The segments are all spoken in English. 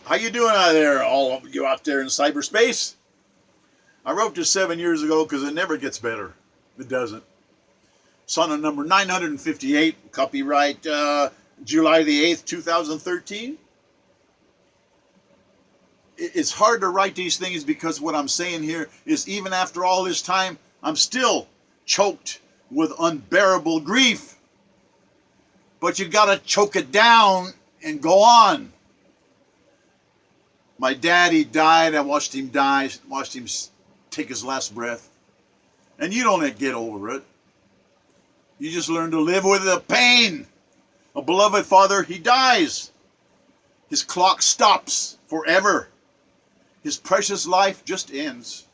How you doing out there, all of you out there in cyberspace? I wrote this 7 years ago because it never gets better. It doesn't. Sonnet number 958, copyright July the 8th, 2013. It's hard to write these things because what I'm saying here is even after all this time, I'm still choked with unbearable grief. But you gotta choke it down and go on. My daddy died. I watched him die, watched him take his last breath. And you don't get over it. You just learn to live with the pain. A beloved father, he dies. His clock stops forever. His precious life just ends.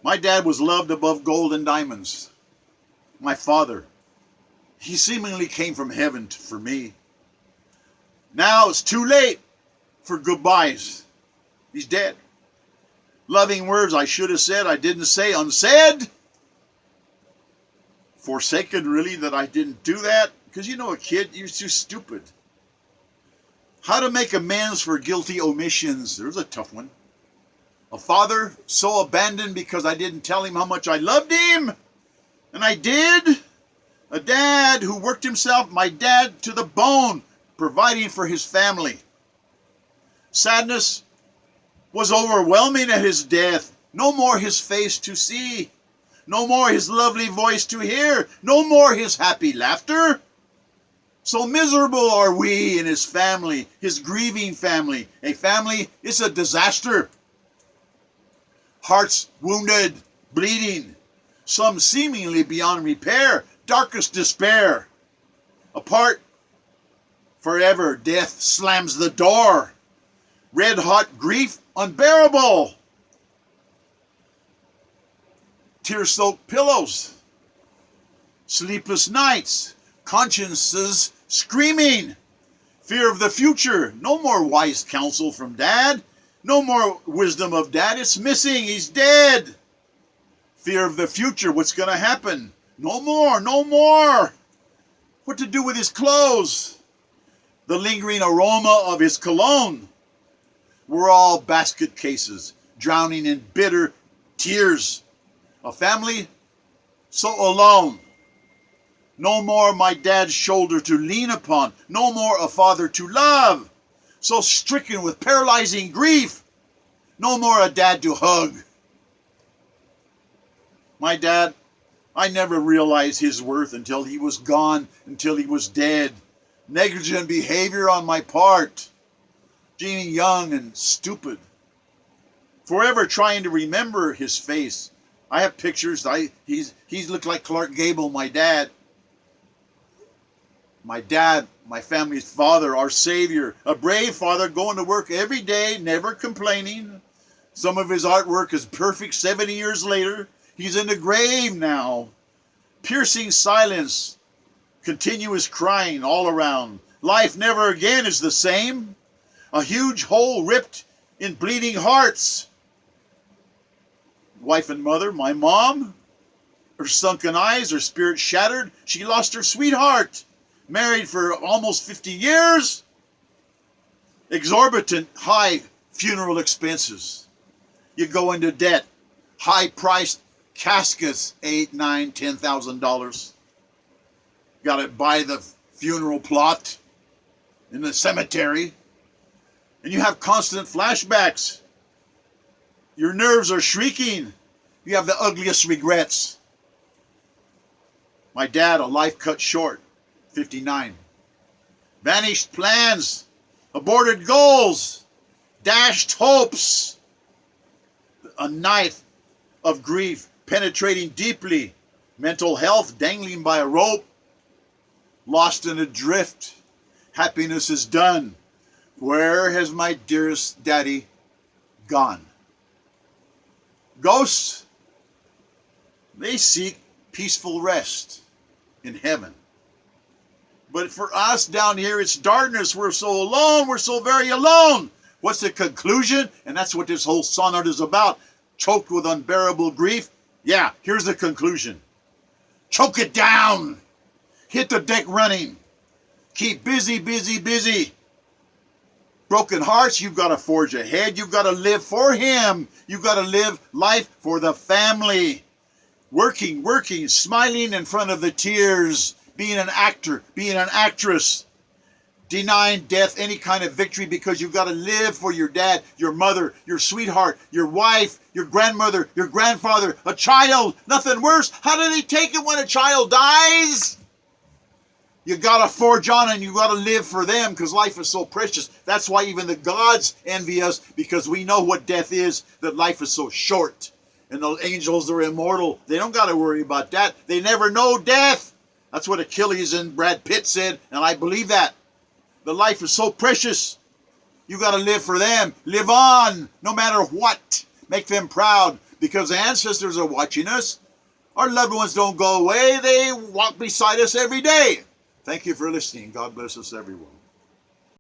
My dad was loved above gold and diamonds. My father, he seemingly came from heaven for me. Now it's too late for goodbyes. He's dead. Loving words I should have said, I didn't say, unsaid. Forsaken, really, that I didn't do that. Because you know, a kid, you're too stupid. How to make amends for guilty omissions. There's a tough one. A father so abandoned because I didn't tell him how much I loved him. And I did. A dad who worked himself, my dad, to the bone, providing for his family. Sadness was overwhelming at his death. No more his face to see. No more his lovely voice to hear. No more his happy laughter. So miserable are we in his family, his grieving family. A family is a disaster. Hearts wounded, bleeding. Some seemingly beyond repair. Darkest despair. Apart forever, death slams the door. Red hot grief unbearable. Tear-soaked pillows. Sleepless nights. Consciences screaming. Fear of the future. No more wise counsel from dad. No more wisdom of dad. It's missing. He's dead. Fear of the future. What's going to happen? No more. No more. What to do with his clothes? The lingering aroma of his cologne. We're all basket cases, drowning in bitter tears. A family so alone. No more my dad's shoulder to lean upon. No more a father to love. So stricken with paralyzing grief. No more a dad to hug. My dad, I never realized his worth until he was gone, until he was dead. Negligent behavior on my part. Being young and stupid. Forever trying to remember his face. I have pictures. He's looked like Clark Gable, my dad. My dad, my family's father, our savior. A brave father going to work every day, never complaining. Some of his artwork is perfect 70 years later. He's in the grave now. Piercing silence. Continuous crying all around. Life never again is the same. A huge hole ripped in bleeding hearts. Wife and mother, my mom, her sunken eyes, her spirit shattered. She lost her sweetheart. Married for almost 50 years. Exorbitant high funeral expenses. You go into debt. High-priced caskets, $8,000, $9,000, $10,000. Got to buy the funeral plot in the cemetery. And you have constant flashbacks. Your nerves are shrieking. You have the ugliest regrets. My dad, a life cut short, 59. Vanished plans, aborted goals, dashed hopes. A knife of grief penetrating deeply. Mental health dangling by a rope. Lost in a drift. Happiness is done. Where has my dearest daddy gone? Ghosts, they seek peaceful rest in heaven. But for us down here, it's darkness. We're so alone. We're so very alone. What's the conclusion? And that's what this whole sonnet is about. Choked with unbearable grief. Yeah, here's the conclusion. Choke it down. Hit the deck running. Keep busy, busy, busy. broken hearts, you've got to forge ahead. You've got to live for him. You've got to live life for the family. Working, smiling in front of the tears, being an actor, being an actress, denying death any kind of victory, because you've got to live for your dad, your mother, your sweetheart, your wife, your grandmother, your grandfather, a child, nothing worse. How do they take it when a child dies? You got to forge on and you got to live for them, because life is so precious. That's why even the gods envy us, because we know what death is, that life is so short. And the angels are immortal. They don't got to worry about that. They never know death. That's what Achilles and Brad Pitt said, and I believe that. The life is so precious. You got to live for them. Live on, no matter what. Make them proud, because the ancestors are watching us. Our loved ones don't go away. They walk beside us every day. Thank you for listening. God bless us, everyone.